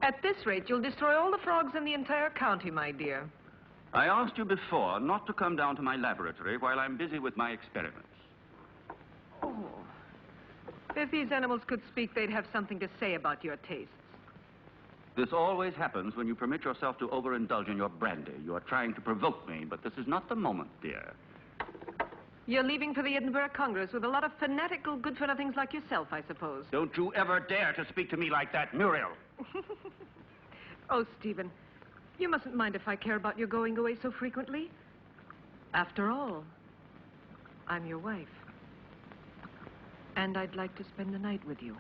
At this rate, you'll destroy all the frogs in the entire county, my dear. I asked you before not to come down to my laboratory while I'm busy with my experiments. Oh. If these animals could speak, they'd have something to say about your tastes. This always happens when you permit yourself to overindulge in your brandy. You are trying to provoke me, but this is not the moment, dear. You're leaving for the Edinburgh Congress with a lot of fanatical good-for-nothings like yourself, I suppose. Don't you ever dare to speak to me like that, Muriel. Oh, Stephen, you mustn't mind if I care about your going away so frequently. After all, I'm your wife. And I'd like to spend the night with you.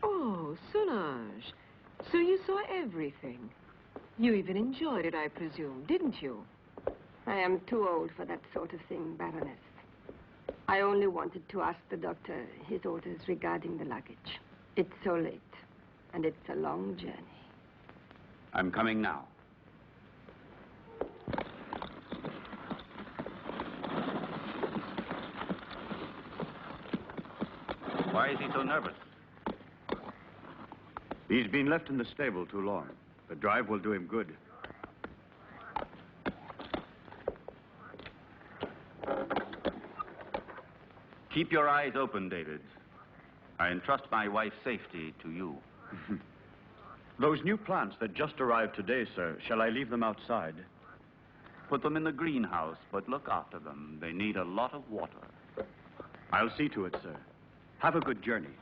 Oh, Solange. So you saw everything. You even enjoyed it, I presume, didn't you? I am too old for that sort of thing, Baroness. I only wanted to ask the doctor his orders regarding the luggage. It's so late, and it's a long journey. I'm coming now. Why is he so nervous? He's been left in the stable too long. The drive will do him good. Keep your eyes open, David. I entrust my wife's safety to you. Those new plants that just arrived today, sir, shall I leave them outside? Put them in the greenhouse, but look after them. They need a lot of water. I'll see to it, sir. Have a good journey.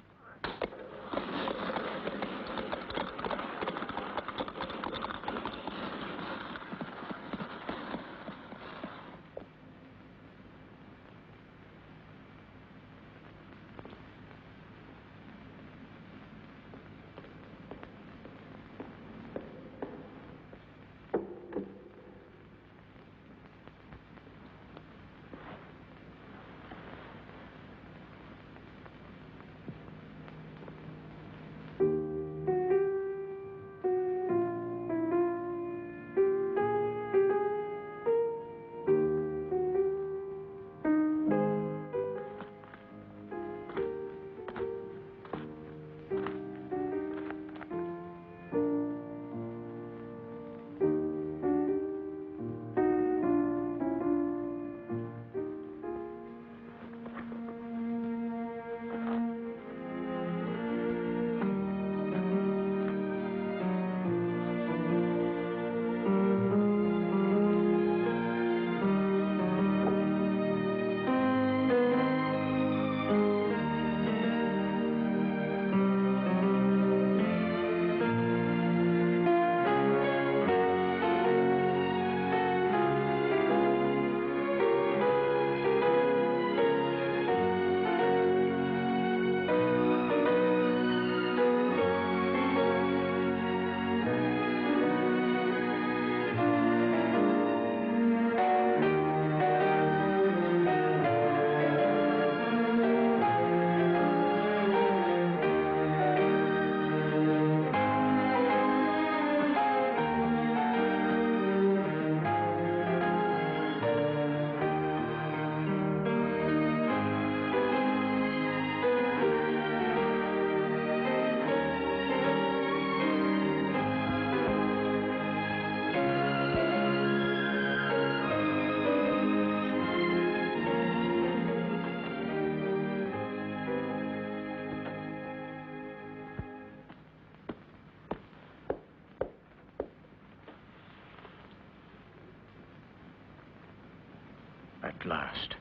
At last.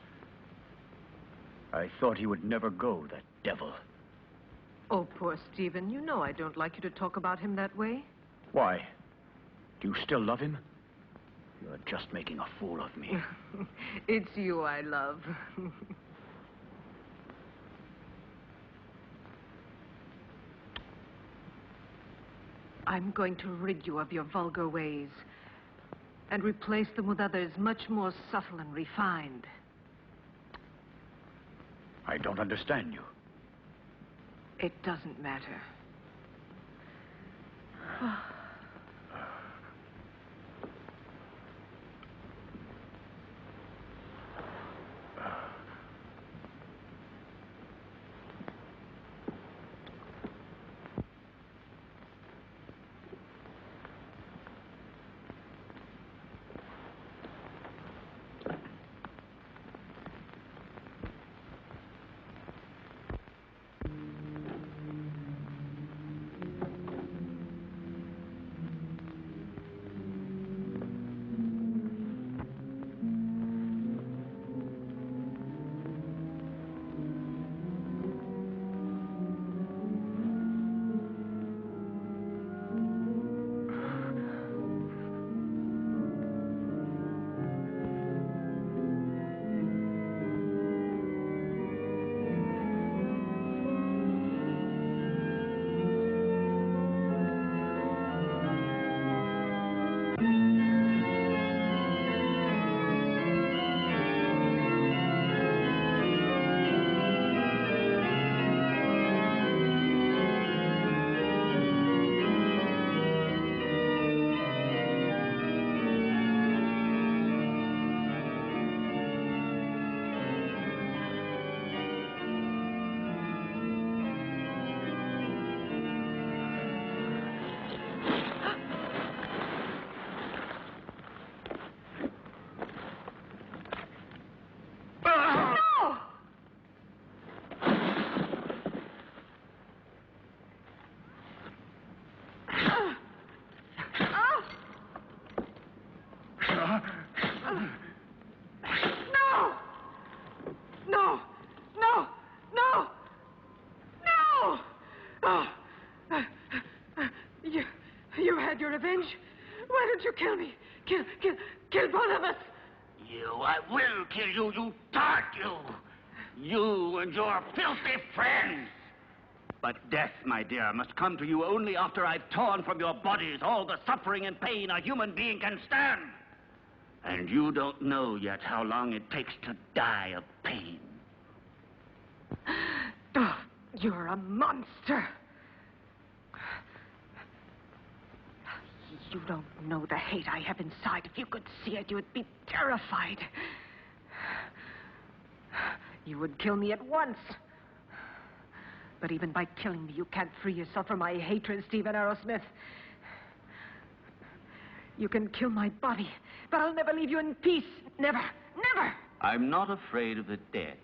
I thought he would never go, that devil. Oh, poor Stephen. You know I don't like you to talk about him that way. Why? Do you still love him? You're just making a fool of me. It's you I love. I'm going to rid you of your vulgar ways and replace them with others much more subtle and refined. I don't understand you. It doesn't matter. had your revenge. Why don't you kill me? Kill both of us. I will kill you, you tart, you. You and your filthy friends. But death, my dear, must come to you only after I've torn from your bodies all the suffering and pain a human being can stand. And you don't know yet how long it takes to die of pain. Oh, you're a monster. You don't know the hate I have inside. If you could see it, you would be terrified. You would kill me at once. But even by killing me, you can't free yourself from my hatred, Stephen Arrowsmith. You can kill my body, but I'll never leave you in peace. Never, never. I'm not afraid of the dead.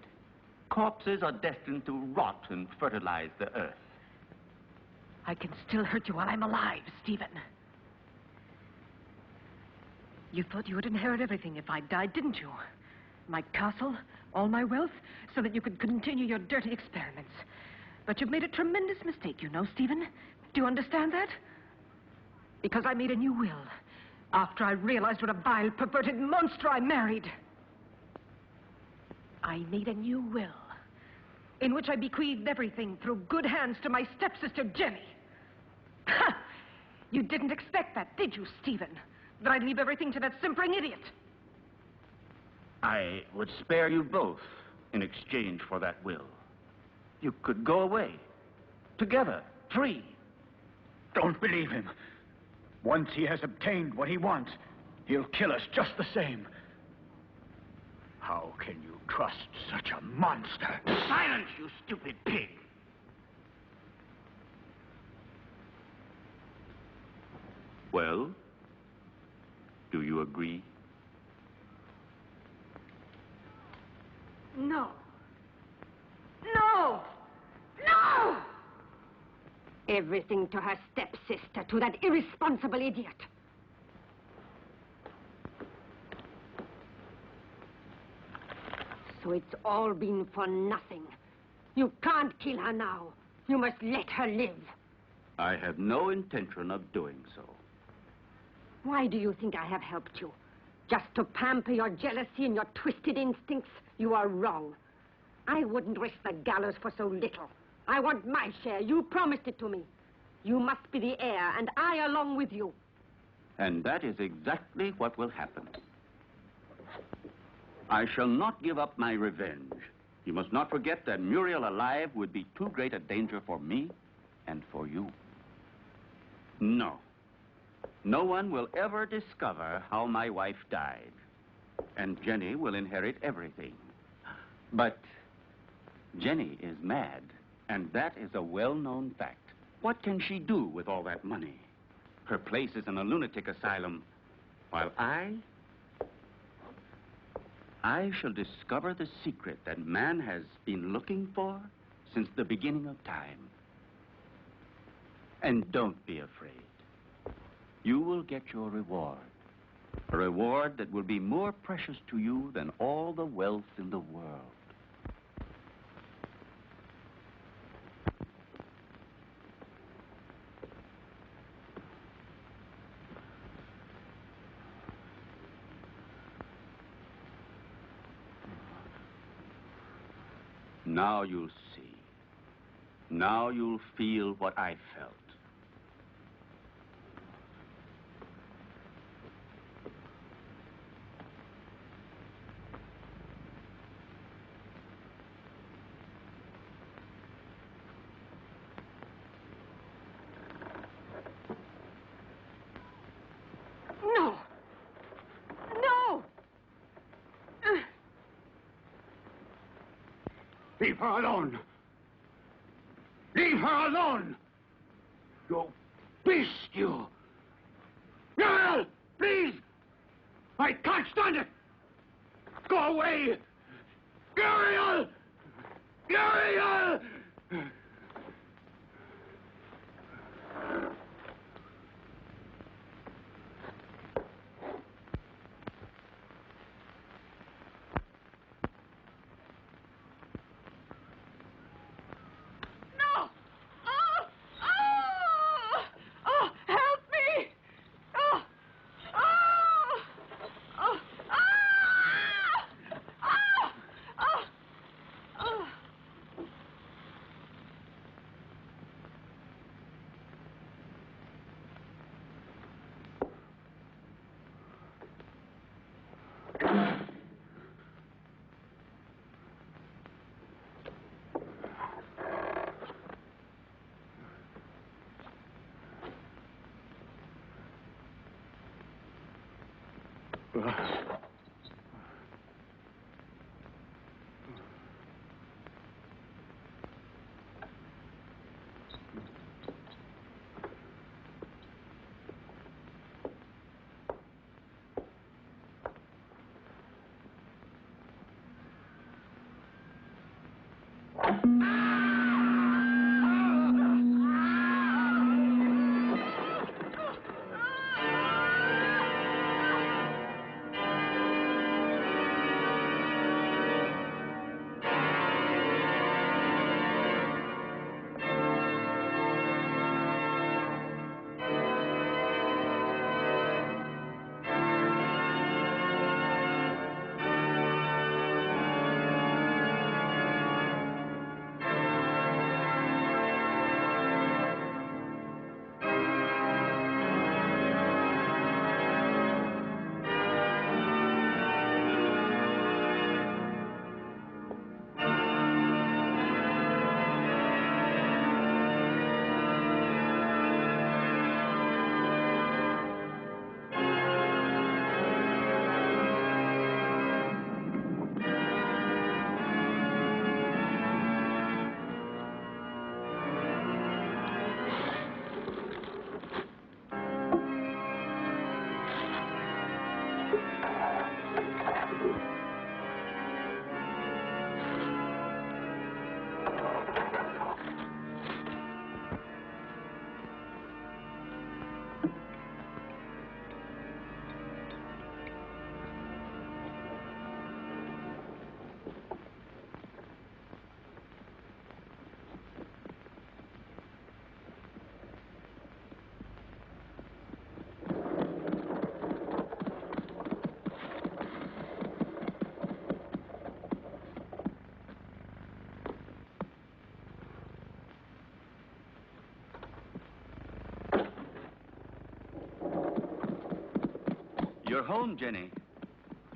Corpses are destined to rot and fertilize the earth. I can still hurt you while I'm alive, Stephen. You thought you would inherit everything if I died, didn't you? My castle, all my wealth, so that you could continue your dirty experiments. But you've made a tremendous mistake, you know, Stephen. Do you understand that? Because I made a new will after I realized what a vile, perverted monster I married. I made a new will in which I bequeathed everything through good hands to my stepsister, Jenny. Ha! You didn't expect that, did you, Stephen? That I'd leave everything to that simpering idiot? I would spare you both in exchange for that will. You could go away, together, free. Don't believe him. Once he has obtained what he wants, he'll kill us just the same. How can you trust such a monster? Silence, you stupid pig! Well, do you agree? No. No! No! Everything to her stepsister, to that irresponsible idiot. So it's all been for nothing. You can't kill her now. You must let her live. I have no intention of doing so. Why do you think I have helped you? Just to pamper your jealousy and your twisted instincts? You are wrong. I wouldn't risk the gallows for so little. I want my share. You promised it to me. You must be the heir, and I along with you. And that is exactly what will happen. I shall not give up my revenge. You must not forget that Muriel alive would be too great a danger for me and for you. No. No one will ever discover how my wife died. And Jenny will inherit everything. But Jenny is mad, and that is a well-known fact. What can she do with all that money? Her place is in a lunatic asylum, while I shall discover the secret that man has been looking for since the beginning of time. And don't be afraid. You will get your reward. A reward that will be more precious to you than all the wealth in the world. Now you'll see. Now you'll feel what I felt. No! No! Leave her alone! Leave her alone! You beast, you! Muriel! Please! I can't stand it! Go away! Muriel! Muriel! No! Oh! Oh! Oh! Help me! You're home, Jenny.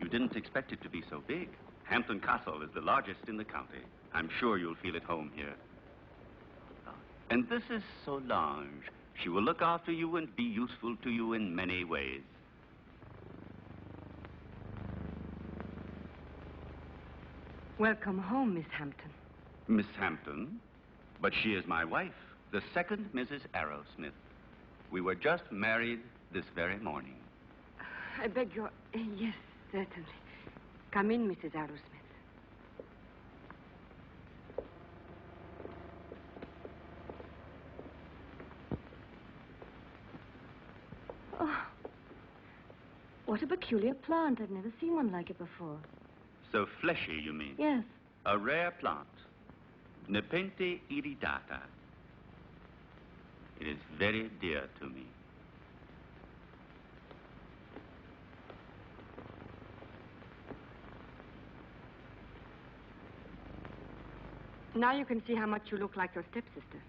You didn't expect it to be so big. Hampton Castle is the largest in the county. I'm sure you'll feel at home here. And this is Solange. She will look after you and be useful to you in many ways. Welcome home, Miss Hampton. Miss Hampton? But she is my wife, the second Mrs. Arrowsmith. We were just married this very morning. I beg your... Yes, certainly. Come in, Mrs. Arrowsmith. Oh, what a peculiar plant. I've never seen one like it before. So fleshy, you mean? Yes. A rare plant. Nepenthe iridata. It is very dear to me. Now you can see how much you look like your stepsister.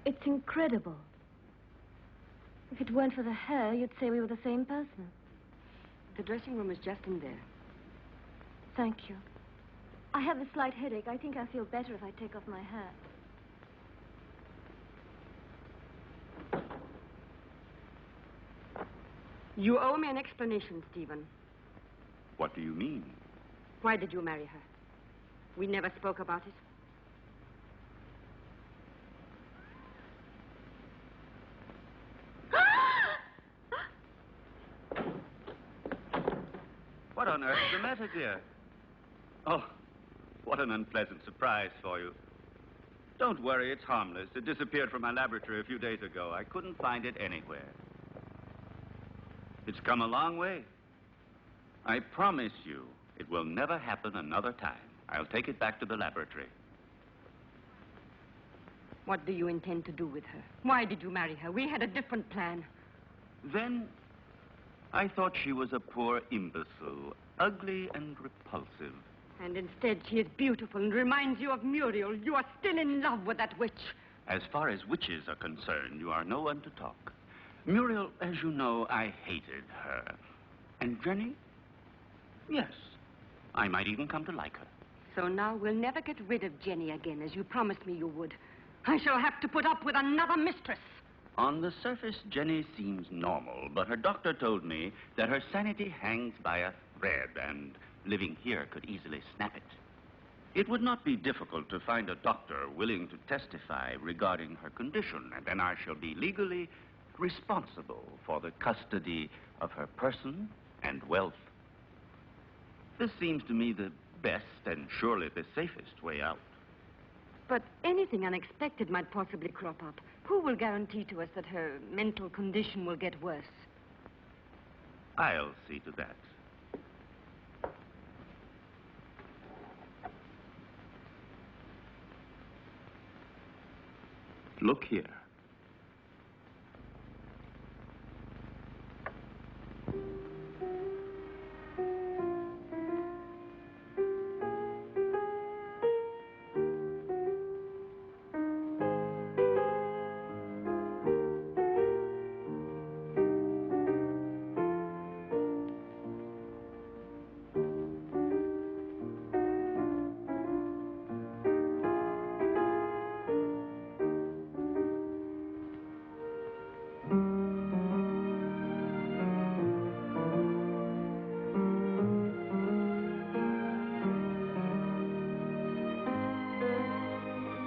It's incredible. If it weren't for the hair, you'd say we were the same person. The dressing room is just in there. Thank you. I have a slight headache. I think I'll feel better if I take off my hat. You owe me an explanation, Stephen. What do you mean? Why did you marry her? We never spoke about it. What on earth is the matter, dear? Oh, what an unpleasant surprise for you. Don't worry, it's harmless. It disappeared from my laboratory a few days ago. I couldn't find it anywhere. It's come a long way. I promise you, it will never happen another time. I'll take it back to the laboratory. What do you intend to do with her? Why did you marry her? We had a different plan. Then, I thought she was a poor imbecile, ugly and repulsive. And instead, she is beautiful and reminds you of Muriel. You are still in love with that witch. As far as witches are concerned, you are no one to talk. Muriel, as you know, I hated her. And Jenny? Yes, I might even come to like her. So now we'll never get rid of Jenny again, as you promised me you would. I shall have to put up with another mistress. On the surface, Jenny seems normal, but her doctor told me that her sanity hangs by a thread, and living here could easily snap it. It would not be difficult to find a doctor willing to testify regarding her condition, and then I shall be legally responsible for the custody of her person and wealth. This seems to me the best and surely the safest way out. But anything unexpected might possibly crop up. Who will guarantee to us that her mental condition will get worse? I'll see to that. Look here.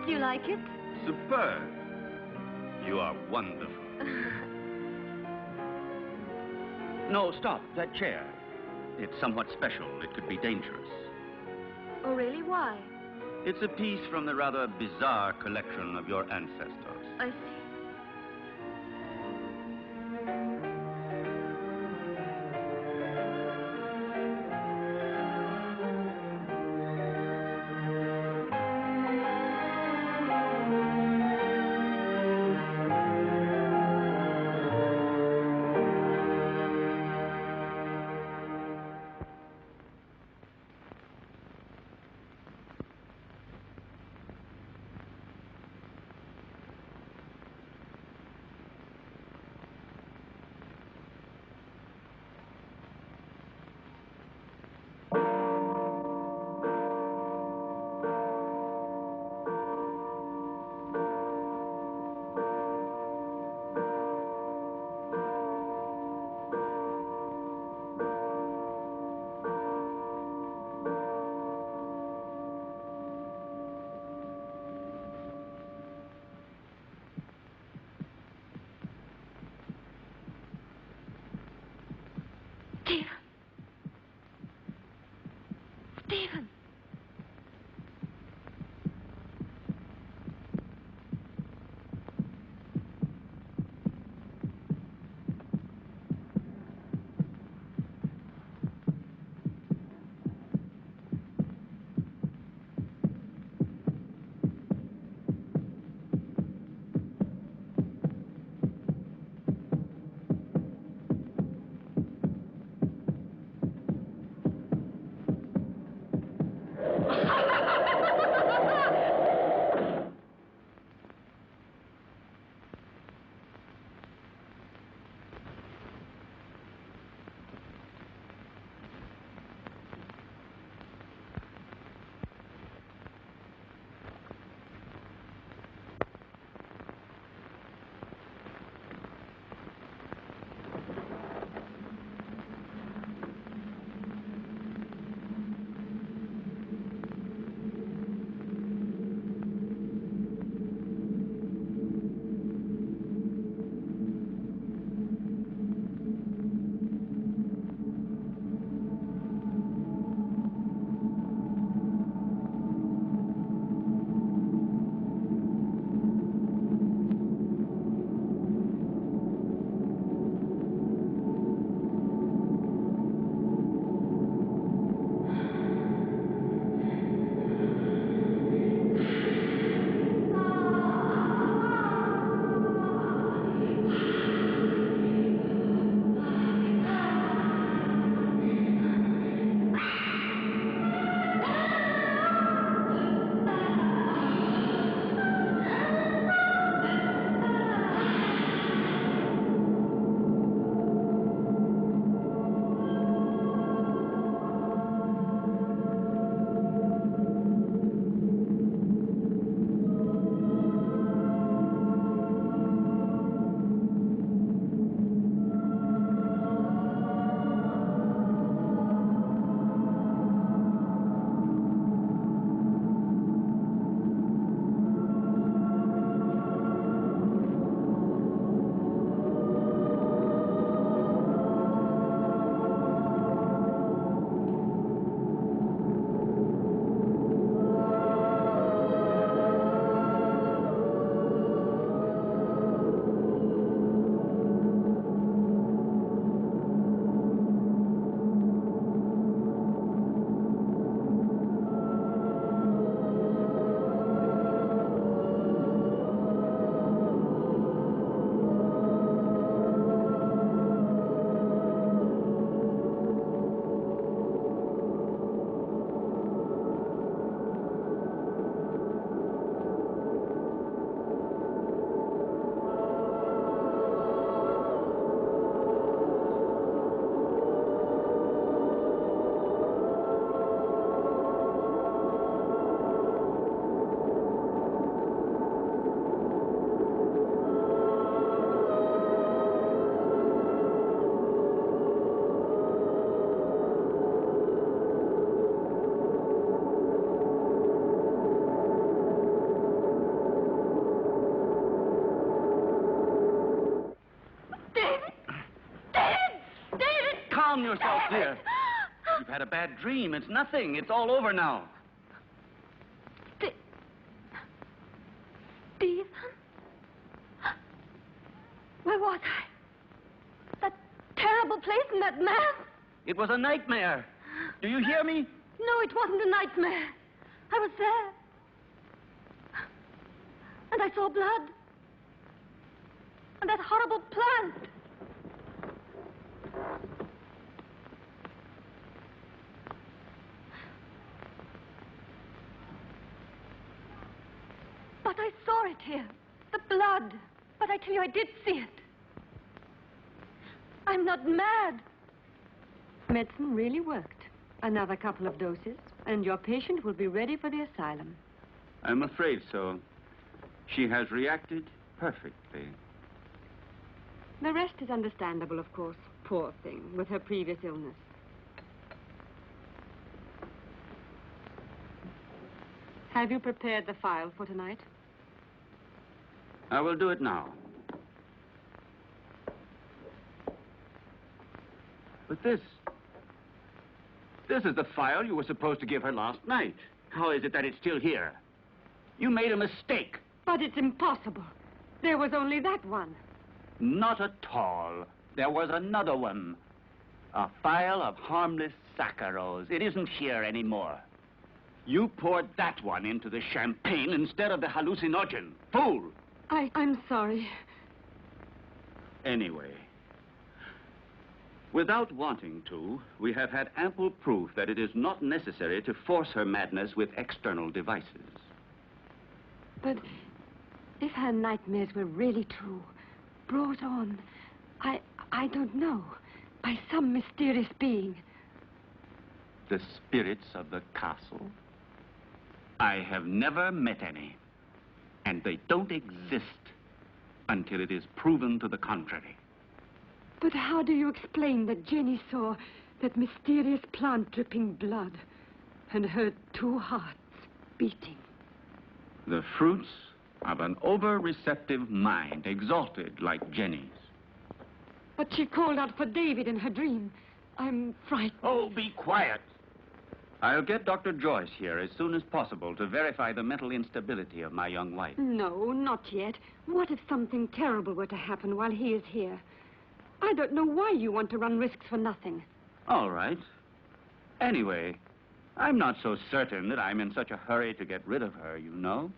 Do you like it? Superb. You are wonderful. No, stop. That chair. It's somewhat special. It could be dangerous. Oh, really? Why? It's a piece from the rather bizarre collection of your ancestors. I see. calm yourself, dear. You've had a bad dream. It's nothing. It's all over now. Stephen? Where was I? That terrible place and that man? It was a nightmare. Do you hear me? No, it wasn't a nightmare. I was there. And I saw blood. And that horrible plant. But I saw it here. The blood. But I tell you, I did see it. I'm not mad. Medicine really worked. Another couple of doses, and your patient will be ready for the asylum. I'm afraid so. She has reacted perfectly. The rest is understandable, of course. Poor thing, with her previous illness. Have you prepared the file for tonight? I will do it now. But this is the file you were supposed to give her last night. How is it that it's still here? You made a mistake. But it's impossible. There was only that one. Not at all. There was another one. A file of harmless saccharos. It isn't here anymore. You poured that one into the champagne instead of the hallucinogen. Fool! I'm sorry. Anyway, without wanting to, we have had ample proof that it is not necessary to force her madness with external devices. But if her nightmares were really true, brought on, I don't know, by some mysterious being. The spirits of the castle? I have never met any. And they don't exist until it is proven to the contrary. But how do you explain that Jenny saw that mysterious plant dripping blood and heard two hearts beating? The fruits of an over-receptive mind, exalted like Jenny's. But she called out for David in her dream. I'm frightened. Oh, be quiet. I'll get Dr. Joyce here as soon as possible to verify the mental instability of my young wife. No, not yet. What if something terrible were to happen while he is here? I don't know why you want to run risks for nothing. All right. Anyway, I'm not so certain that I'm in such a hurry to get rid of her, you know.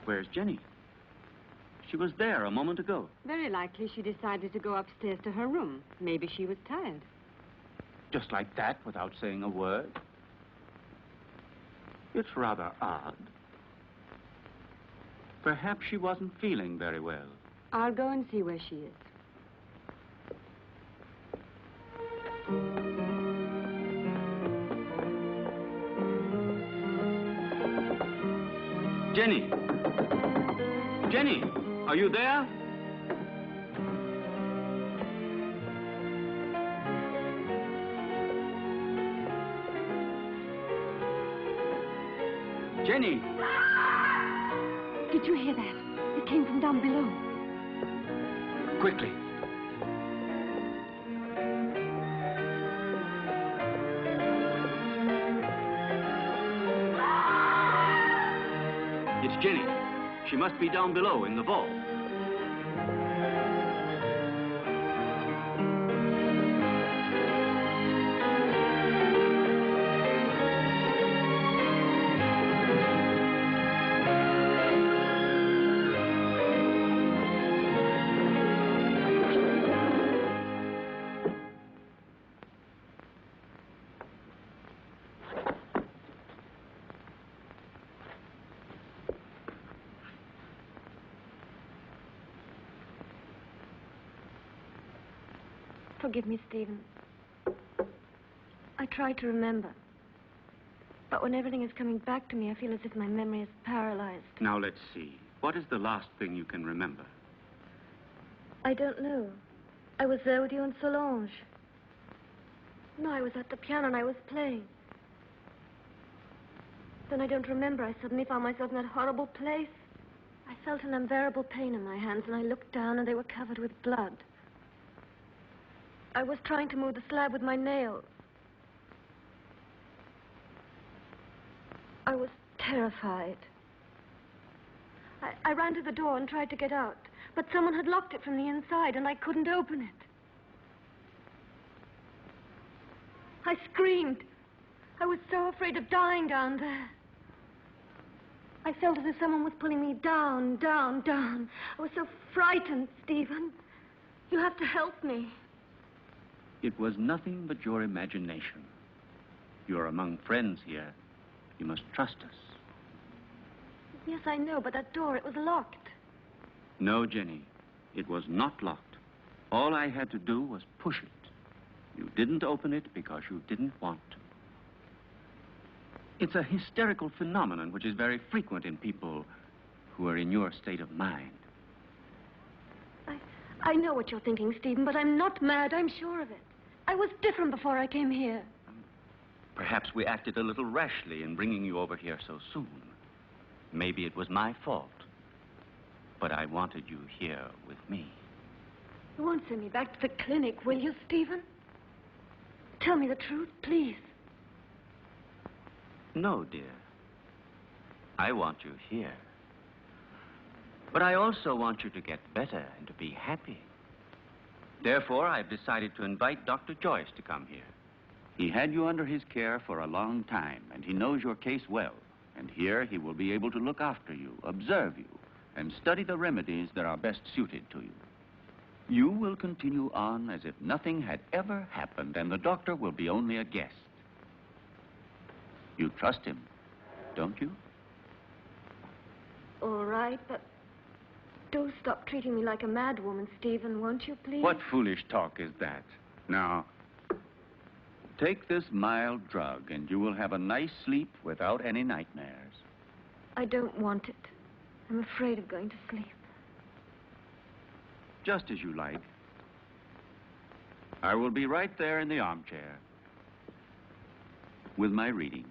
Where's Jenny? She was there a moment ago. Very likely she decided to go upstairs to her room. Maybe she was tired. Just like that, without saying a word. It's rather odd. Perhaps she wasn't feeling very well. I'll go and see where she is. Jenny! Jenny, are you there? Jenny! Did you hear that? It came from down below. Quickly. It's Jenny. She must be down below in the vault. Forgive me, Stephen. I try to remember. But when everything is coming back to me, I feel as if my memory is paralyzed. Now, let's see. What is the last thing you can remember? I don't know. I was there with you and Solange. No, I was at the piano and I was playing. Then I don't remember. I suddenly found myself in that horrible place. I felt an unbearable pain in my hands, and I looked down, and they were covered with blood. I was trying to move the slab with my nails. I was terrified. I ran to the door and tried to get out, but someone had locked it from the inside, and I couldn't open it. I screamed. I was so afraid of dying down there. I felt as if someone was pulling me down, down, down. I was so frightened, Stephen. You have to help me. It was nothing but your imagination. You're among friends here. You must trust us. Yes, I know, but that door, it was locked. No, Jenny. It was not locked. All I had to do was push it. You didn't open it because you didn't want to. It's a hysterical phenomenon which is very frequent in people who are in your state of mind. I know what you're thinking, Stephen, but I'm not mad. I'm sure of it. I was different before I came here. Perhaps we acted a little rashly in bringing you over here so soon. Maybe it was my fault. But I wanted you here with me. You won't send me back to the clinic, will you, Stephen? Tell me the truth, please. No, dear. I want you here. But I also want you to get better and to be happy. Therefore, I've decided to invite Dr. Joyce to come here. He had you under his care for a long time, and he knows your case well. And here he will be able to look after you, observe you, and study the remedies that are best suited to you. You will continue on as if nothing had ever happened, and the doctor will be only a guest. You trust him, don't you? All right, but do stop treating me like a mad woman, Stephen, won't you, please? What foolish talk is that? Now, take this mild drug, and you will have a nice sleep without any nightmares. I don't want it. I'm afraid of going to sleep. Just as you like. I will be right there in the armchair with my reading.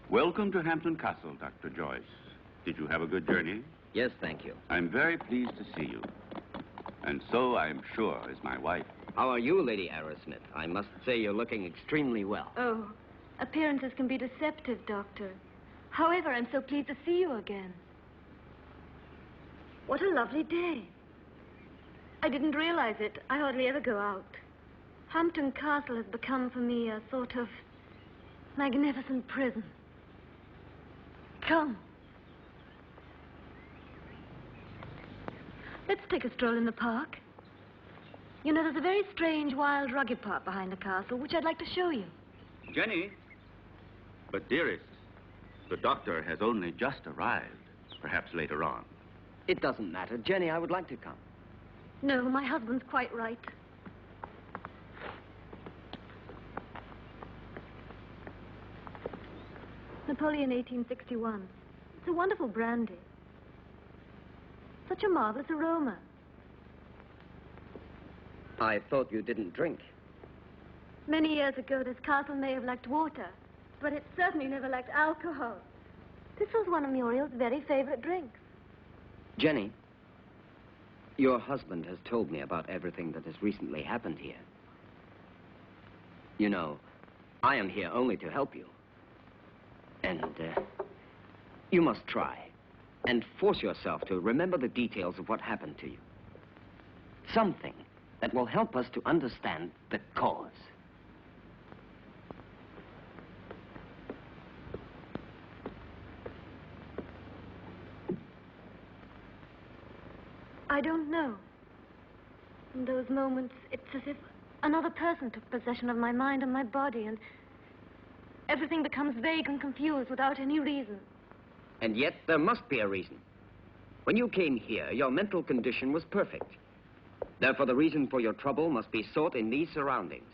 Welcome to Hampton Castle, Dr. Joyce. Did you have a good journey? Yes, thank you. I'm very pleased to see you. And so, I'm sure, is my wife. How are you, Lady Arrowsmith? I must say you're looking extremely well. Oh, appearances can be deceptive, Doctor. However, I'm so pleased to see you again. What a lovely day. I didn't realize it. I hardly ever go out. Hampton Castle has become for me a sort of magnificent prison. Come. Let's take a stroll in the park. You know, there's a very strange, wild, rugged part behind the castle, which I'd like to show you. Jenny? But, dearest, the doctor has only just arrived. Perhaps later on. It doesn't matter. Jenny, I would like to come. No, my husband's quite right. Napoleon 1861. It's a wonderful brandy. Such a marvelous aroma. I thought you didn't drink. Many years ago, this castle may have lacked water, but it certainly never lacked alcohol. This was one of Muriel's very favorite drinks. Jenny, your husband has told me about everything that has recently happened here. You know, I am here only to help you. And, you must try and force yourself to remember the details of what happened to you. Something that will help us to understand the cause. I don't know. In those moments, it's as if another person took possession of my mind and my body, and everything becomes vague and confused without any reason. And yet, there must be a reason. When you came here, your mental condition was perfect. Therefore, the reason for your trouble must be sought in these surroundings.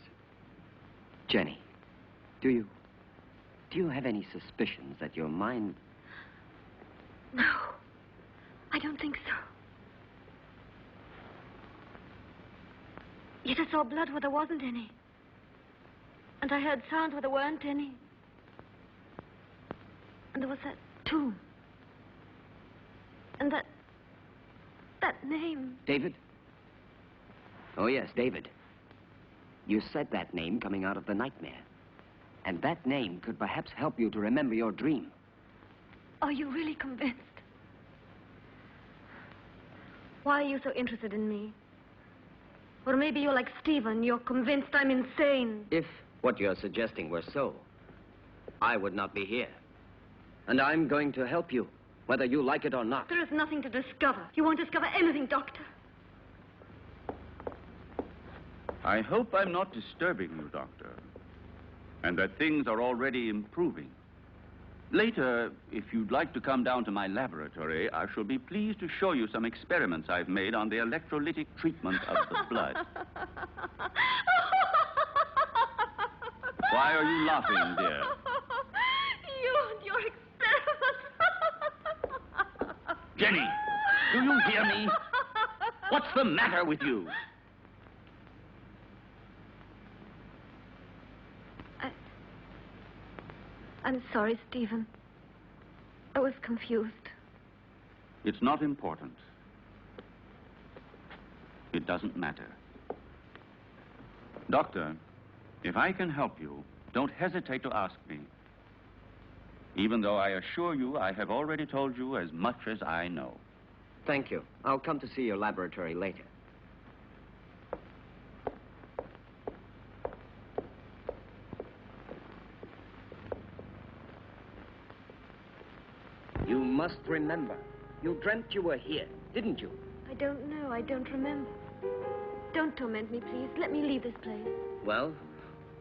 Jenny, do you have any suspicions that your mind... No, I don't think so. Yet I saw blood where there wasn't any. And I heard sounds where there weren't any. And there was that tomb. And that name. David? Oh, yes, David. You said that name coming out of the nightmare. And that name could perhaps help you to remember your dream. Are you really convinced? Why are you so interested in me? Or maybe you're like Stephen. You're convinced I'm insane. If what you're suggesting were so, I would not be here. And I'm going to help you, whether you like it or not. There is nothing to discover. You won't discover anything, Doctor. I hope I'm not disturbing you, Doctor, and that things are already improving. Later, if you'd like to come down to my laboratory, I shall be pleased to show you some experiments I've made on the electrolytic treatment of the blood. Why are you laughing, dear? You and your experiments. Jenny, do you hear me? What's the matter with you? I'm sorry, Stephen. I was confused. It's not important. It doesn't matter. Doctor, if I can help you, don't hesitate to ask me. Even though I assure you I have already told you as much as I know. Thank you. I'll come to see your laboratory later. You must remember. You dreamt you were here, didn't you? I don't know. I don't remember. Don't torment me, please. Let me leave this place. Well,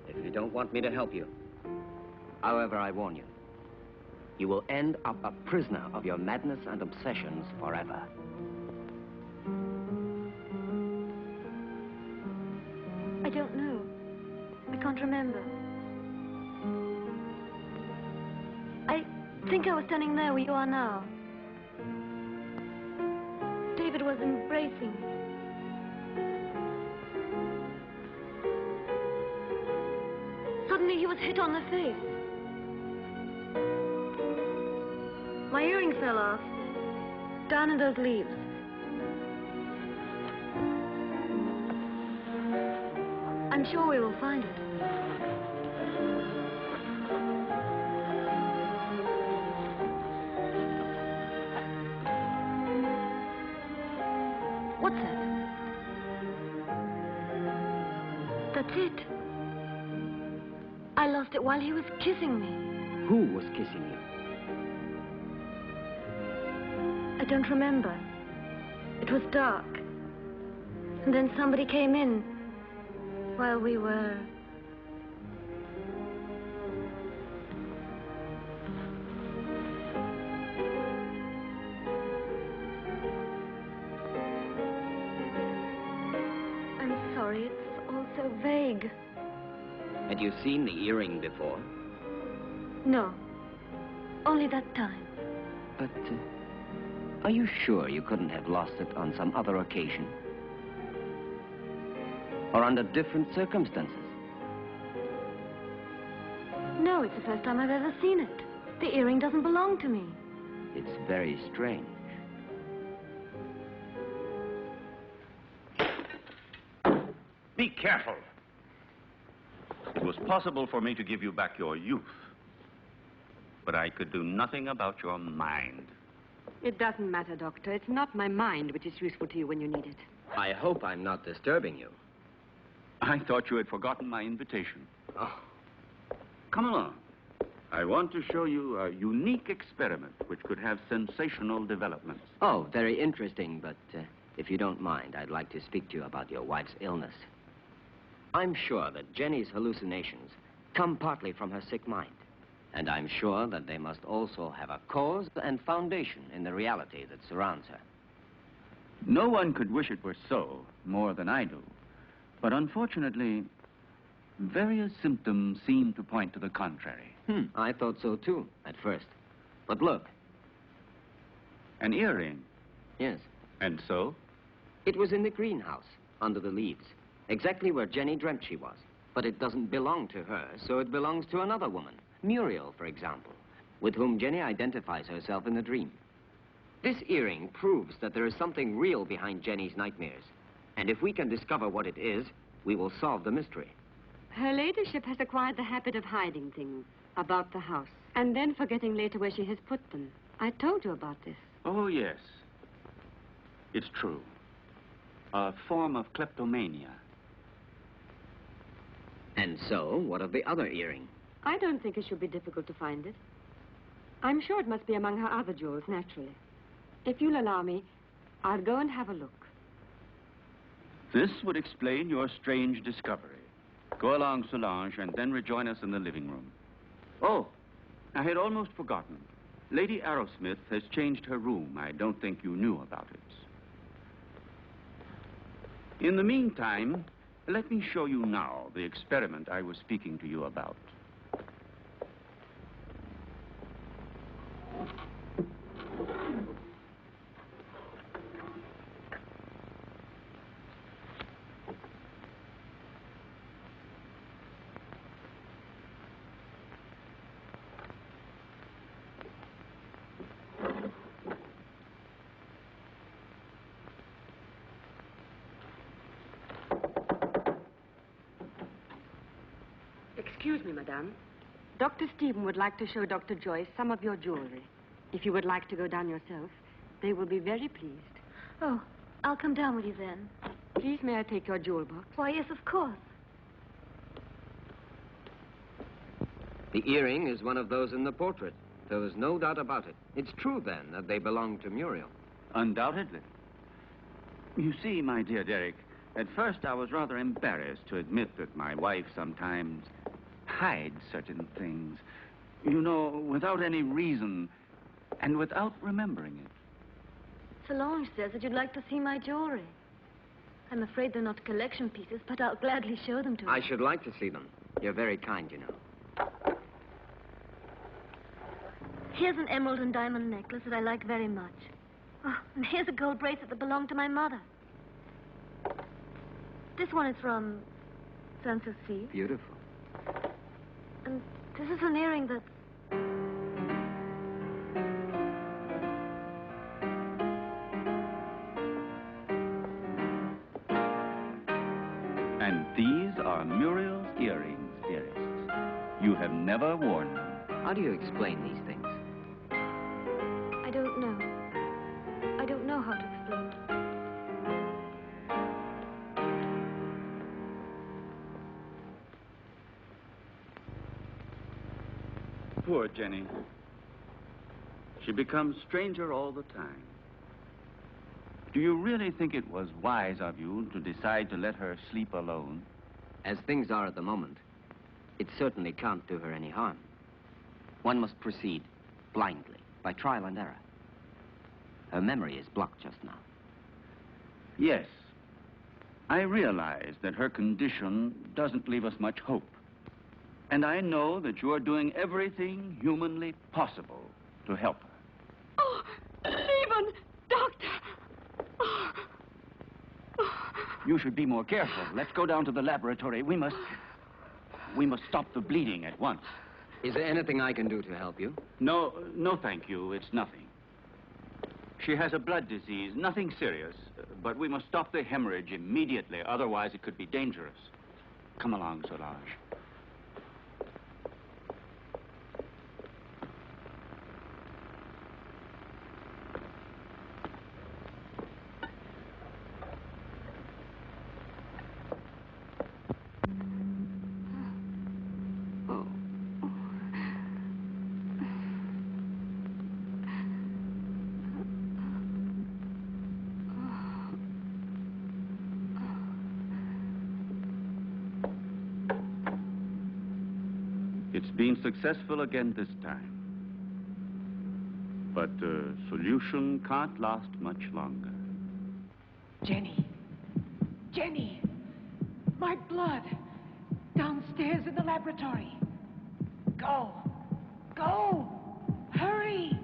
if you don't want me to help you. However, I warn you. You will end up a prisoner of your madness and obsessions forever. I don't know. I can't remember. I think I was standing there where you are now. David was embracing me. Suddenly he was hit on the face. My earring fell off, down in those leaves. I'm sure we will find it. What's that? That's it. I lost it while he was kissing me. Who was kissing you? I don't remember. It was dark. And then somebody came in while we were... I'm sorry, it's all so vague. Had you seen the earring before? No, only that time. But, are you sure you couldn't have lost it on some other occasion? Or under different circumstances? No, it's the first time I've ever seen it. The earring doesn't belong to me. It's very strange. Be careful. It was possible for me to give you back your youth. But I could do nothing about your mind. It doesn't matter, Doctor. It's not my mind which is useful to you when you need it. I hope I'm not disturbing you. I thought you had forgotten my invitation. Oh, Come along. I want to show you a unique experiment which could have sensational developments. oh, very interesting, but if you don't mind, I'd like to speak to you about your wife's illness. I'm sure that Jenny's hallucinations come partly from her sick mind. And I'm sure that they must also have a cause and foundation in the reality that surrounds her. No one could wish it were so, more than I do. But unfortunately, various symptoms seem to point to the contrary. I thought so too, at first. But look. An earring. Yes. And so? It was in the greenhouse, under the leaves, exactly where Jenny dreamt she was. But it doesn't belong to her, so it belongs to another woman. Muriel, for example, with whom Jenny identifies herself in the dream. This earring proves that there is something real behind Jenny's nightmares. And if we can discover what it is, we will solve the mystery. Her ladyship has acquired the habit of hiding things about the house and then forgetting later where she has put them. I told you about this. Oh, yes. It's true. A form of kleptomania. And so, what of the other earring? I don't think it should be difficult to find it. I'm sure it must be among her other jewels, naturally. If you'll allow me, I'll go and have a look. This would explain your strange discovery. Go along, Solange, and then rejoin us in the living room. Oh, I had almost forgotten. Lady Arrowsmith has changed her room. I don't think you knew about it. In the meantime, let me show you now the experiment I was speaking to you about. Excuse me, madame. Dr. Stephen would like to show Dr. Joyce some of your jewelry. If you would like to go down yourself, they will be very pleased. Oh, I'll come down with you then. Please, may I take your jewel box? Why, yes, of course. The earring is one of those in the portrait. There is no doubt about it. It's true, then, that they belong to Muriel. Undoubtedly. You see, my dear Derek, at first I was rather embarrassed to admit that my wife sometimes hides certain things. You know, without any reason and without remembering it. Solange says that you'd like to see my jewelry. I'm afraid they're not collection pieces, but I'll gladly show them to you. I should like to see them. You're very kind, you know. Here's an emerald and diamond necklace that I like very much. Oh, and here's a gold bracelet that belonged to my mother. This one is from Sanssouci. Beautiful. And this is an earring that's... And these are Muriel's earrings, dearest. You have never worn them. How do you explain these things? I don't know. I don't know how to explain it. Poor Jenny. She becomes stranger all the time. Do you really think it was wise of you to decide to let her sleep alone? As things are at the moment, it certainly can't do her any harm. One must proceed blindly, by trial and error. Her memory is blocked just now. Yes. I realize that her condition doesn't leave us much hope. And I know that you are doing everything humanly possible to help her. Oh, Stephen! Doctor! Oh. You should be more careful. Let's go down to the laboratory. We must stop the bleeding at once. Is there anything I can do to help you? No, thank you. It's nothing. She has a blood disease, nothing serious. But we must stop the hemorrhage immediately. Otherwise, it could be dangerous. Come along, Solange. It's been successful again this time. But the solution can't last much longer. Jenny. Jenny! My blood! Downstairs in the laboratory. Go! Go! Hurry!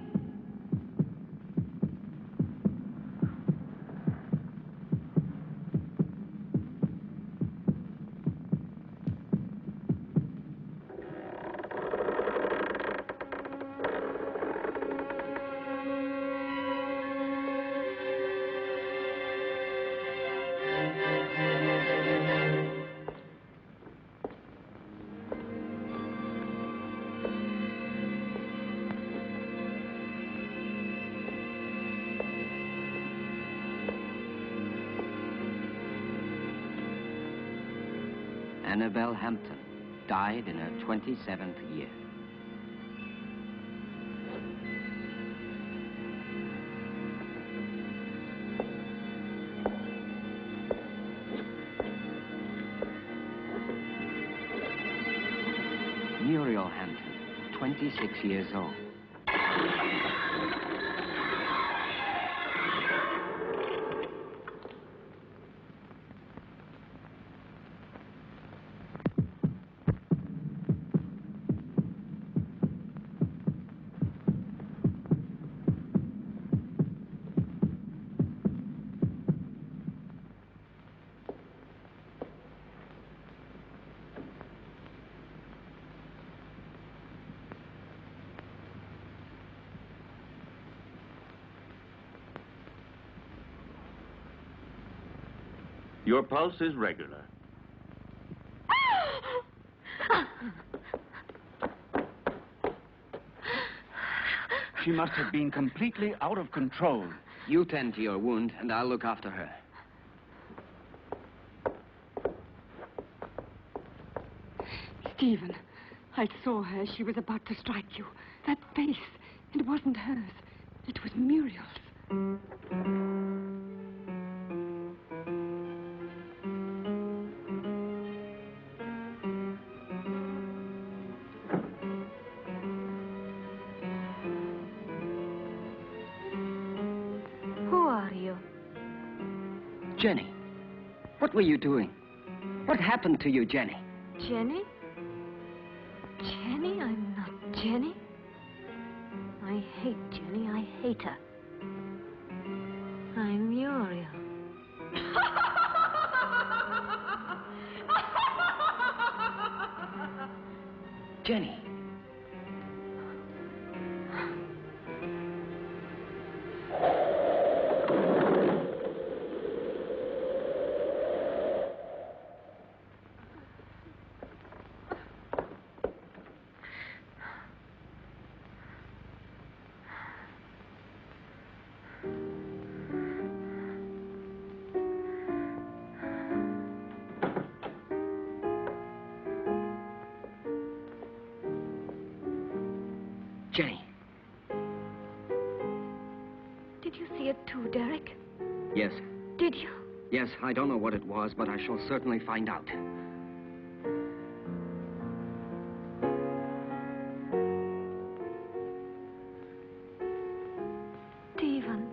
Annabelle Hampton died in her 27th year. Muriel Hampton, 26 years old. Your pulse is regular. She must have been completely out of control. You tend to your wound, and I'll look after her. Stephen, I saw her. She was about to strike you. That face, it wasn't hers. It was Muriel's. Who are you? Jenny, what were you doing? What happened to you, Jenny? Jenny? Jenny? I'm not Jenny. I hate Jenny. I hate her. I'm Muriel. Jenny. Jenny. Did you see it too, Derek? Yes. Did you? Yes, I don't know what it was, but I shall certainly find out. Stephen.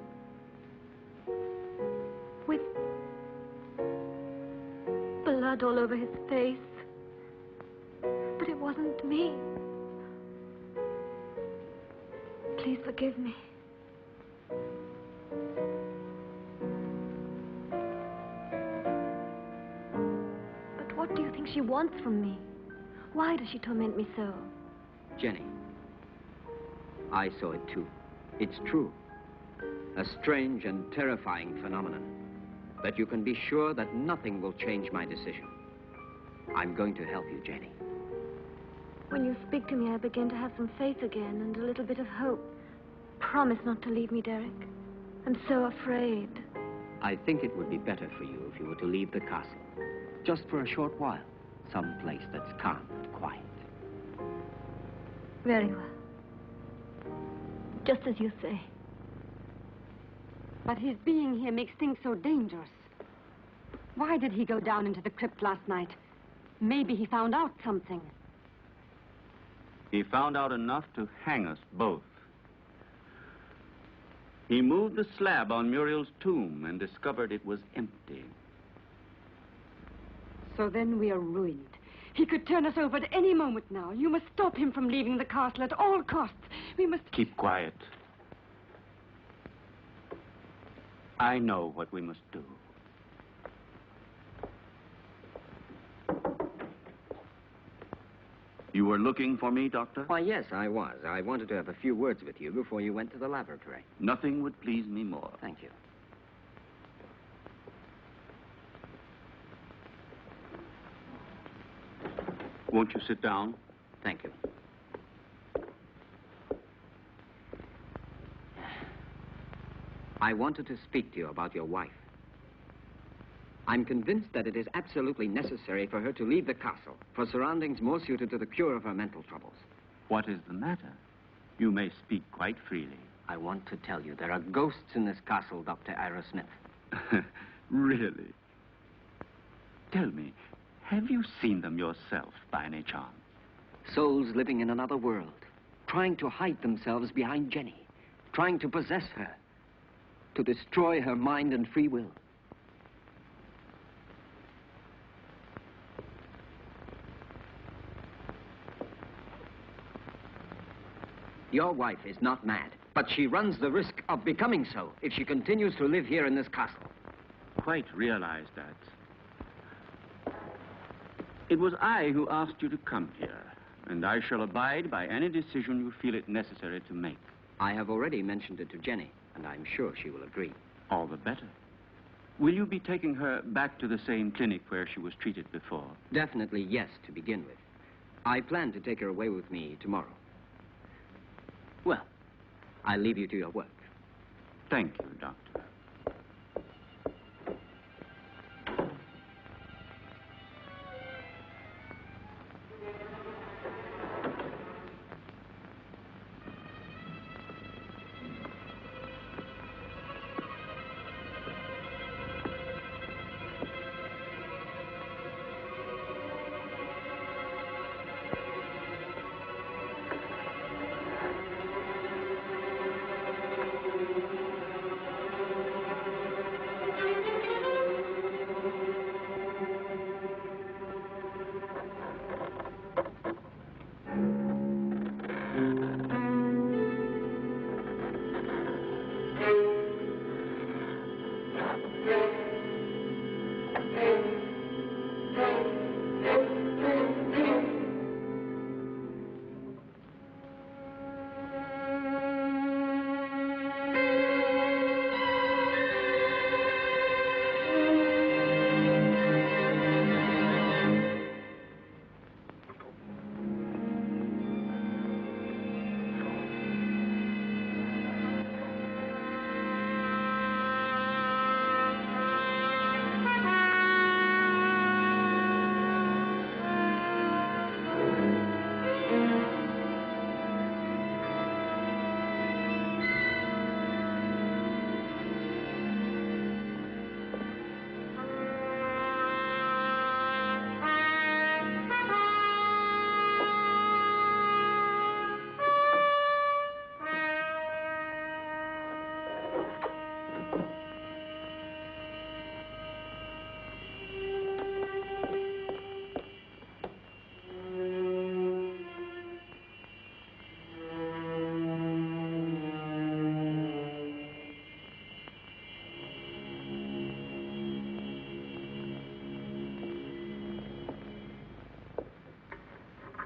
With blood all over his face. But it wasn't me. Please forgive me. But what do you think she wants from me? Why does she torment me so? Jenny, I saw it too. It's true. A strange and terrifying phenomenon. But you can be sure that nothing will change my decision. I'm going to help you, Jenny. When you speak to me, I begin to have some faith again and a little bit of hope. Promise not to leave me, Derek. I'm so afraid. I think it would be better for you if you were to leave the castle. Just for a short while. Some place that's calm and quiet. Very well. Just as you say. But his being here makes things so dangerous. Why did he go down into the crypt last night? Maybe he found out something. He found out enough to hang us both. He moved the slab on Muriel's tomb and discovered it was empty. So then we are ruined. He could turn us over at any moment now. You must stop him from leaving the castle at all costs. We must... Keep quiet. I know what we must do. You were looking for me, Doctor? Why, yes, I was. I wanted to have a few words with you before you went to the laboratory. Nothing would please me more. Thank you. Won't you sit down? Thank you. I wanted to speak to you about your wife. I'm convinced that it is absolutely necessary for her to leave the castle for surroundings more suited to the cure of her mental troubles. What is the matter? You may speak quite freely. I want to tell you there are ghosts in this castle, Dr. Ira Smith. Really? Tell me, have you seen them yourself by any chance? Souls living in another world, trying to hide themselves behind Jenny, trying to possess her, to destroy her mind and free will. Your wife is not mad, but she runs the risk of becoming so if she continues to live here in this castle. Quite realize that. It was I who asked you to come here, and I shall abide by any decision you feel it necessary to make. I have already mentioned it to Jenny, and I'm sure she will agree. All the better. Will you be taking her back to the same clinic where she was treated before? Definitely yes, to begin with. I plan to take her away with me tomorrow. Well, I'll leave you to your work. Thank you, Doctor.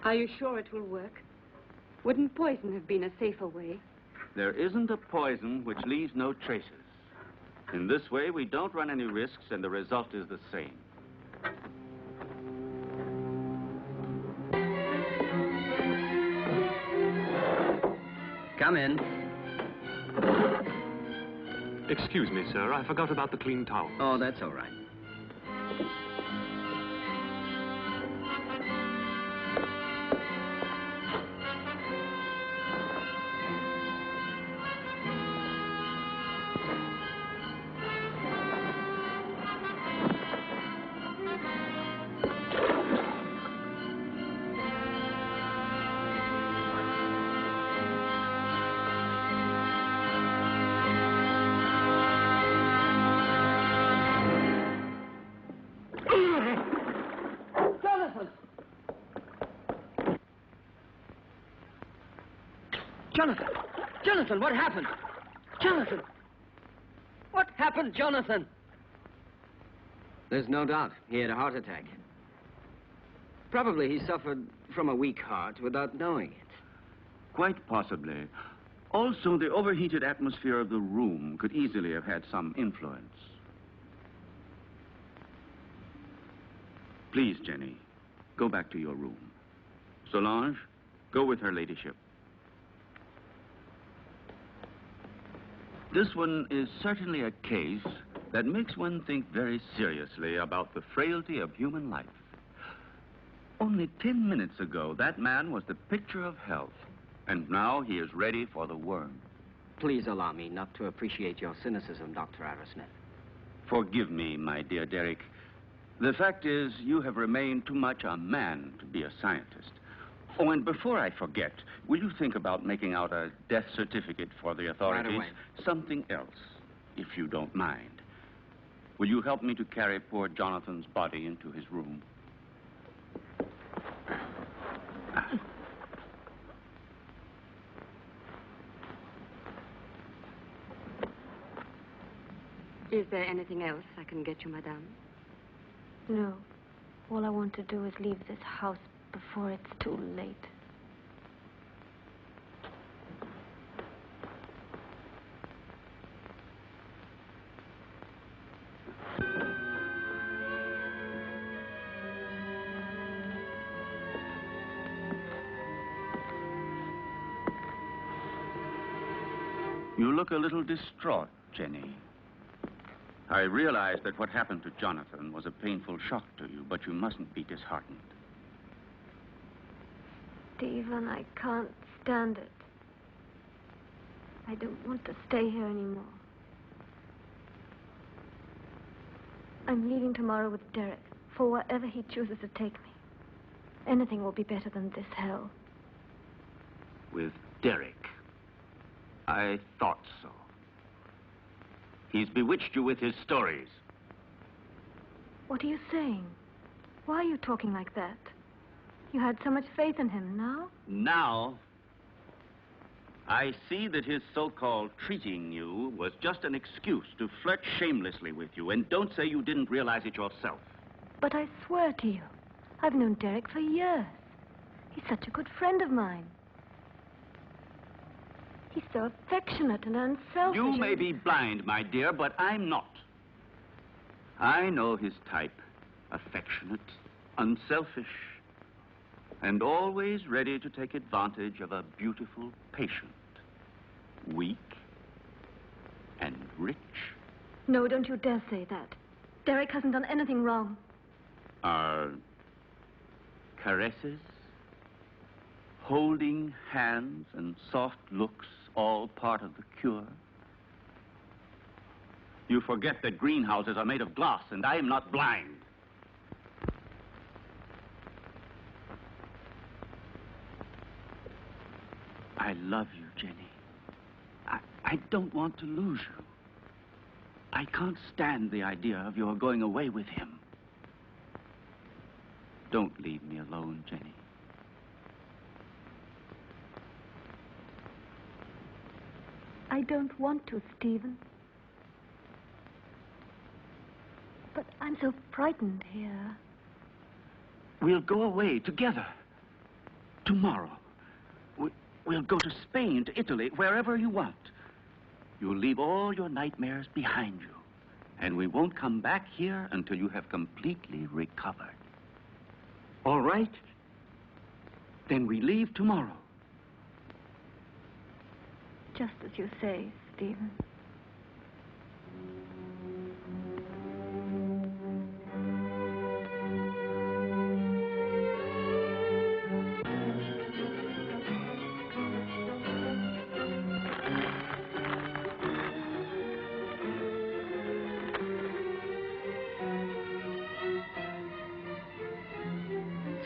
Are you sure it will work? Wouldn't poison have been a safer way? There isn't a poison which leaves no traces. In this way, we don't run any risks, and the result is the same. Come in. Excuse me, sir. I forgot about the clean towel. Oh, that's all right. Jonathan! Jonathan, what happened? Jonathan! What happened, Jonathan? There's no doubt he had a heart attack. Probably he suffered from a weak heart without knowing it. Quite possibly. Also, the overheated atmosphere of the room could easily have had some influence. Please, Jenny, go back to your room. Solange, go with her ladyship. This one is certainly a case that makes one think very seriously about the frailty of human life. Only 10 minutes ago, that man was the picture of health, and now he is ready for the worm. Please allow me not to appreciate your cynicism, Dr. Arrowsmith. Forgive me, my dear Derek. The fact is, you have remained too much a man to be a scientist. Oh, and before I forget, will you think about making out a death certificate for the authorities? Right away. Something else, if you don't mind. Will you help me to carry poor Jonathan's body into his room? Is there anything else I can get you, madame? No. All I want to do is leave this house before it's too late. You look a little distraught, Jenny. I realize that what happened to Jonathan was a painful shock to you, but you mustn't be disheartened. Stephen, I can't stand it. I don't want to stay here anymore. I'm leaving tomorrow with Derek for wherever he chooses to take me. Anything will be better than this hell. With Derek? I thought so. He's bewitched you with his stories. What are you saying? Why are you talking like that? You had so much faith in him. Now? Now, I see that his so-called treating you was just an excuse to flirt shamelessly with you, and don't say you didn't realize it yourself. But I swear to you, I've known Derek for years. He's such a good friend of mine. He's so affectionate and unselfish. You may be blind, my dear, but I'm not. I know his type. Affectionate, unselfish, and always ready to take advantage of a beautiful patient. Weak and rich. No, don't you dare say that. Derek hasn't done anything wrong. Are caresses, holding hands, and soft looks all part of the cure? You forget that greenhouses are made of glass, and I am not blind. I love you, Jenny. I don't want to lose you. I can't stand the idea of your going away with him. Don't leave me alone, Jenny. I don't want to, Stephen. But I'm so frightened here. We'll go away together. Tomorrow. We'll go to Spain, to Italy, wherever you want. You'll leave all your nightmares behind you. And we won't come back here until you have completely recovered. All right? Then we leave tomorrow. Just as you say, Stephen.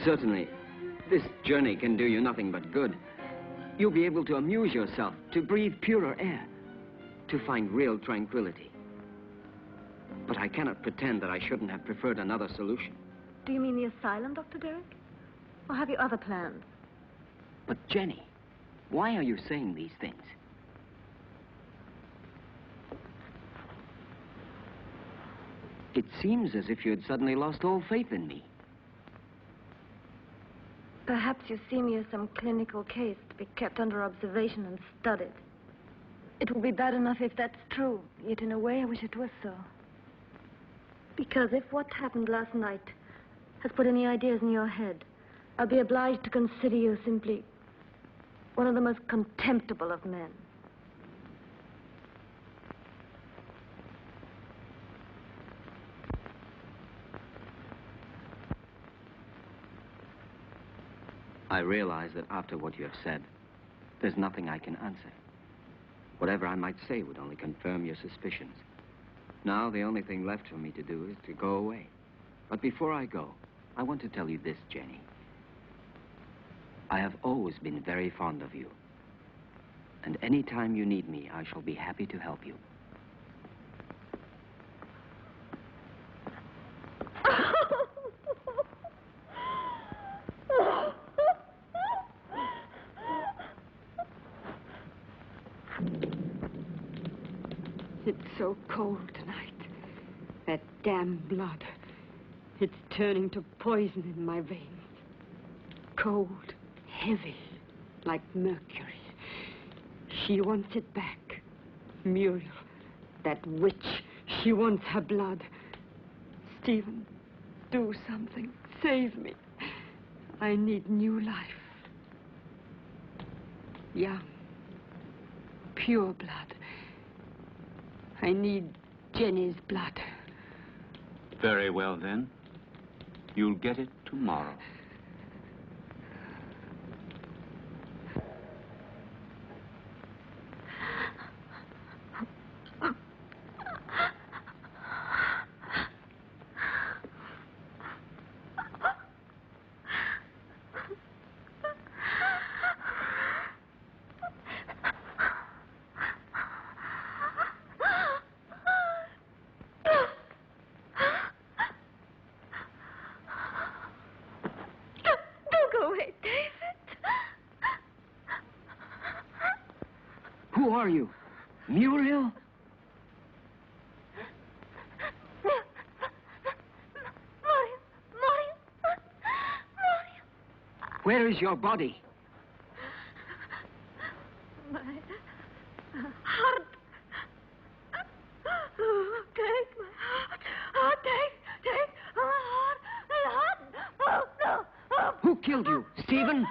Certainly, this journey can do you nothing but good. You'll be able to amuse yourself, to breathe purer air, to find real tranquility. But I cannot pretend that I shouldn't have preferred another solution. Do you mean the asylum, Dr. Derek? Or have you other plans? But Jenny, Why are you saying these things? It seems as if you had suddenly lost all faith in me. Perhaps you see me as some clinical case to be kept under observation and studied. It will be bad enough if that's true, yet in a way I wish it was so. Because if what happened last night has put any ideas in your head, I'll be obliged to consider you simply one of the most contemptible of men. I realize that after what you have said, there's nothing I can answer. Whatever I might say would only confirm your suspicions. Now, the only thing left for me to do is to go away. But before I go, I want to tell you this, Jenny. I have always been very fond of you. And any time you need me, I shall be happy to help you. It's so cold tonight. That damn blood. It's turning to poison in my veins. Cold, heavy, like mercury. She wants it back. Muriel, that witch, she wants her blood. Stephen, do something. Save me. I need new life. Young, pure blood. I need Jenny's blood. Very well, then. You'll get it tomorrow. Who are you? Muriel? Where is your body? My heart. Oh, take my heart. Oh, take my heart. My heart. Oh, no. Oh. Who killed you? Stephen?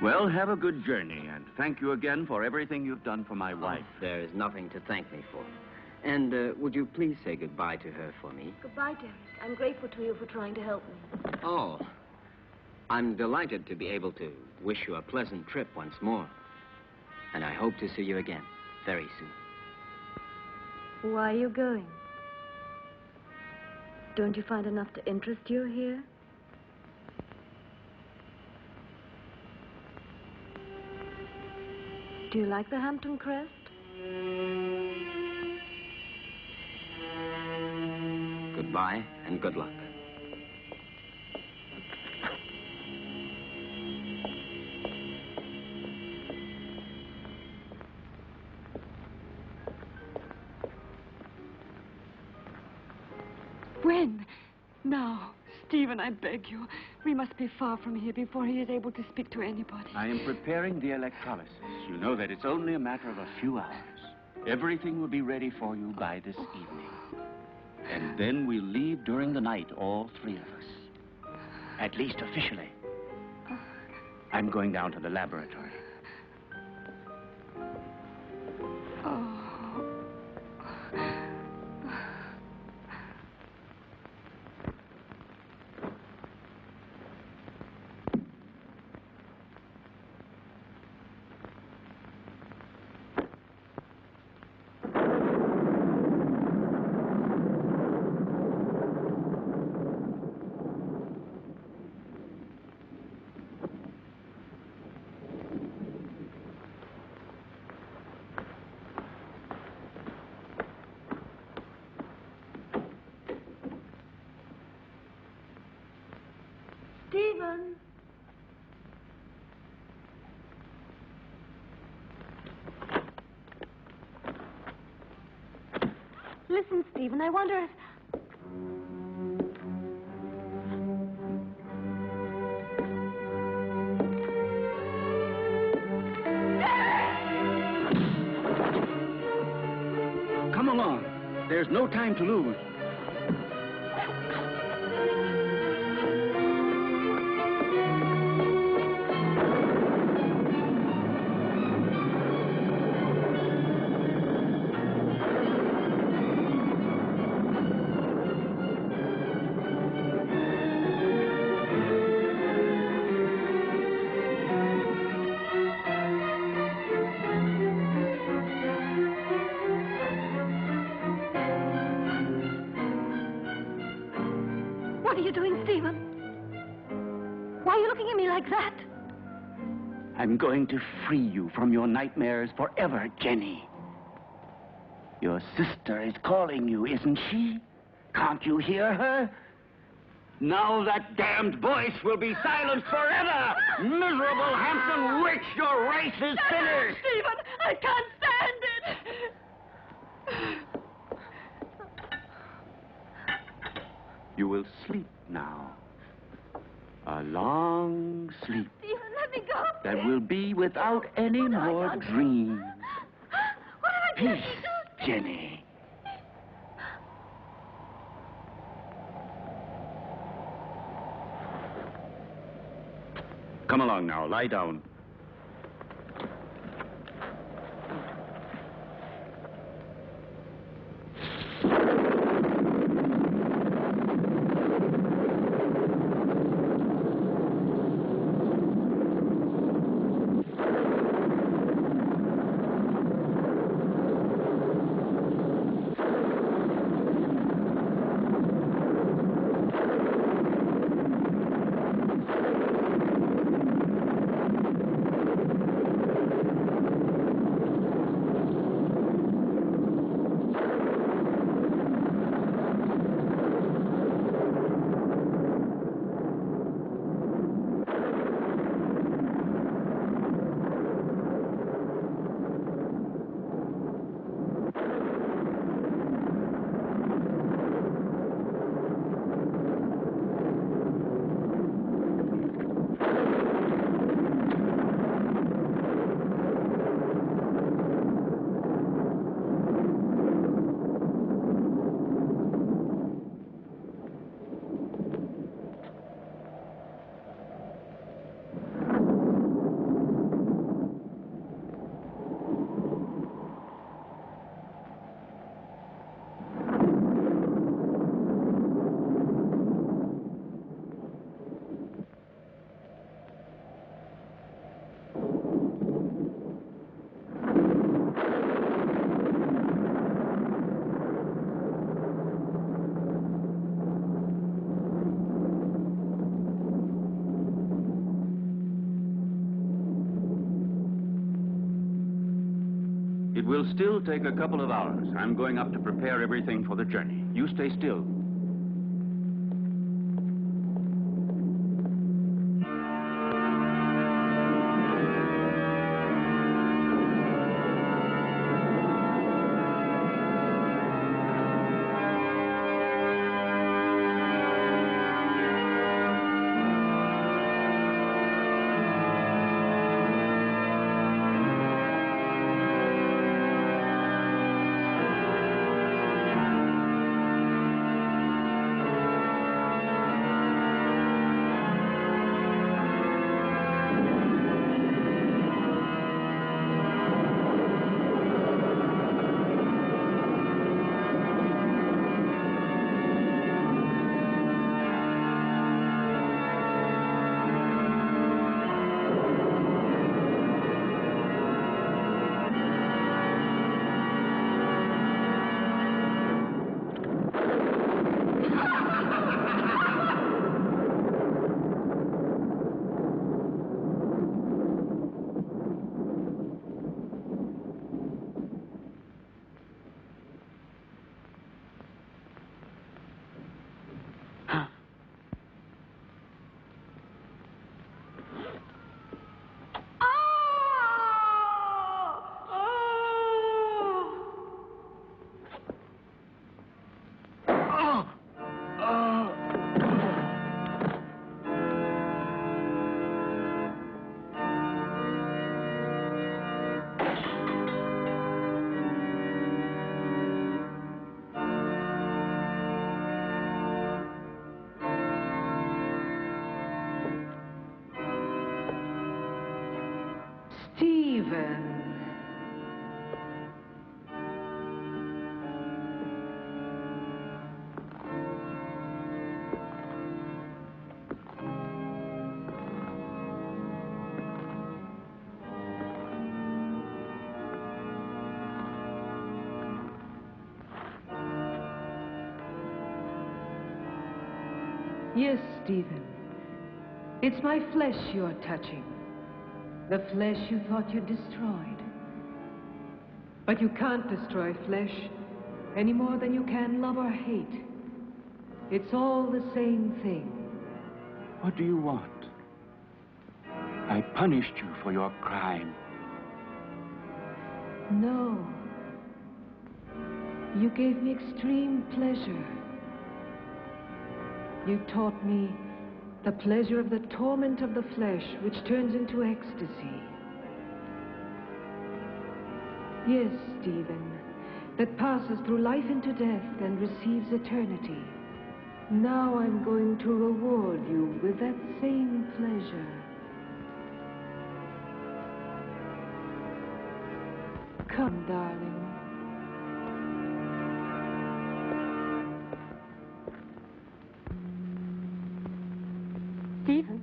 Well, have a good journey, and thank you again for everything you've done for my wife. There is nothing to thank me for. And would you please say goodbye to her for me? Goodbye, Derek. I'm grateful to you for trying to help me. Oh, I'm delighted to be able to wish you a pleasant trip once more. And I hope to see you again very soon. Why are you going? Don't you find enough to interest you here? Do you like the Hampton Crest? Goodbye and good luck. When? Now. Stephen, I beg you. We must be far from here before he is able to speak to anybody. I am preparing the electrolysis. You know that it's only a matter of a few hours. Everything will be ready for you by this evening. And then we'll leave during the night, all three of us. At least officially. I'm going down to the laboratory. Stephen! Listen, Stephen, I wonder if... Come along. There's no time to lose. What are you doing, Stephen? Why are you looking at me like that? I'm going to free you from your nightmares forever, Jenny. Your sister is calling you, isn't she? Can't you hear her? Now that damned voice will be silenced forever! Miserable Hampton witch, your race is finished! Stephen, I can't stand it! You will sleep now. A long sleep Stephen, let me go. that will be without any What have I more done? dreams. What have I done? Peace, Jenny. Come along now, lie down. will still take a couple of hours. I'm going up to prepare everything for the journey. You stay still. Stephen. Yes, Stephen. It's my flesh you're touching. The flesh you thought you destroyed. But you can't destroy flesh any more than you can love or hate. It's all the same thing. What do you want? I punished you for your crime. No. You gave me extreme pleasure. You taught me the pleasure of the torment of the flesh, which turns into ecstasy. Yes, Stephen, that passes through life into death and receives eternity. Now I'm going to reward you with that same pleasure. Come, darling. Stephen.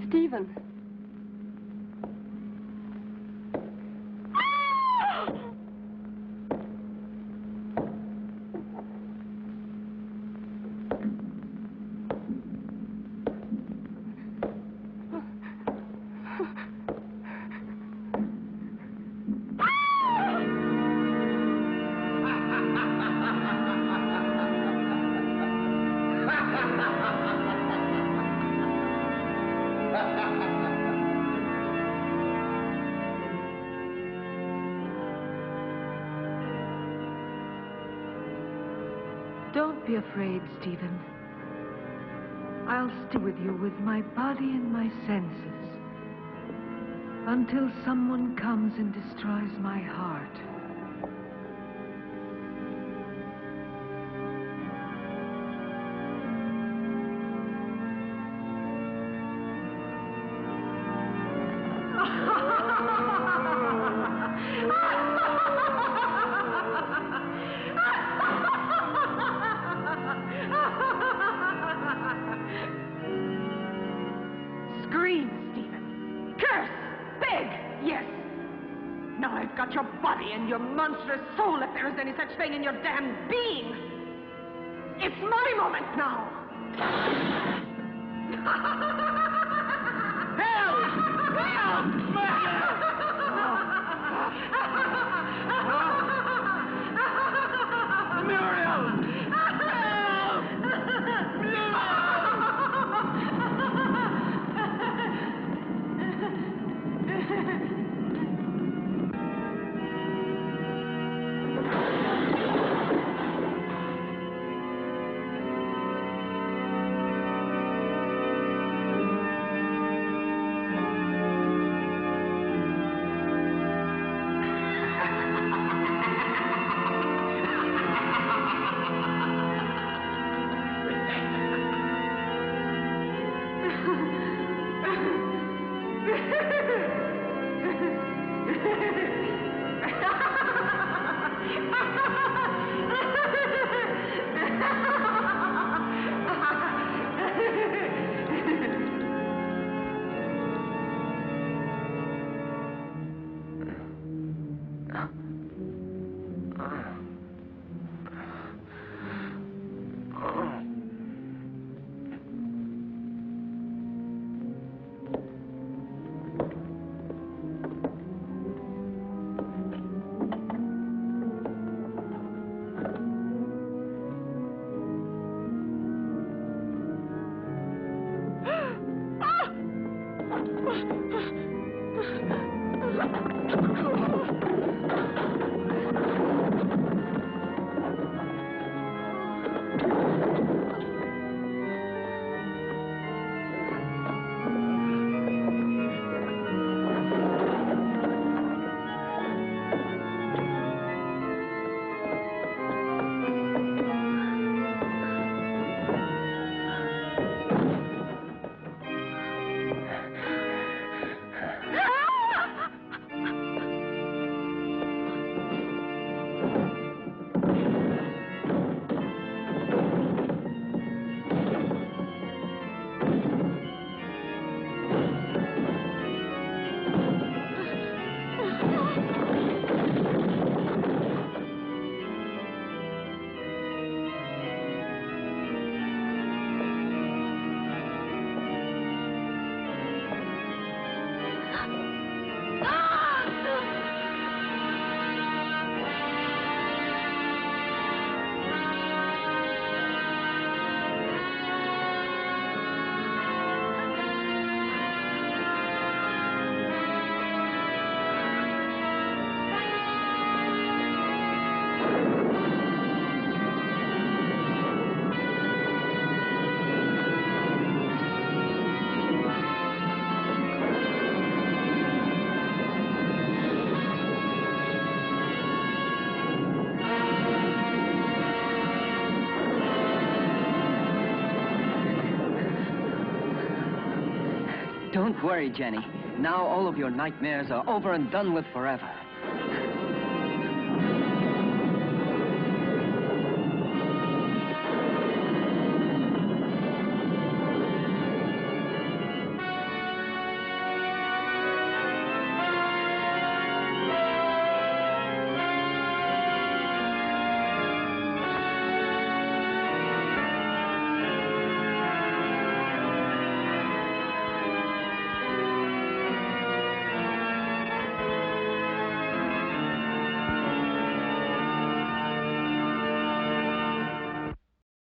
Stephen. Don't be afraid, Stephen. I'll stay with you with my body and my senses until someone comes and destroys my heart. Scream, Stephen. Curse. Beg. Yes. Now I've got your body and your monstrous soul, if there is any such thing in your damn being. It's my moment now. Hell! Don't worry, Jenny. Now all of your nightmares are over and done with forever.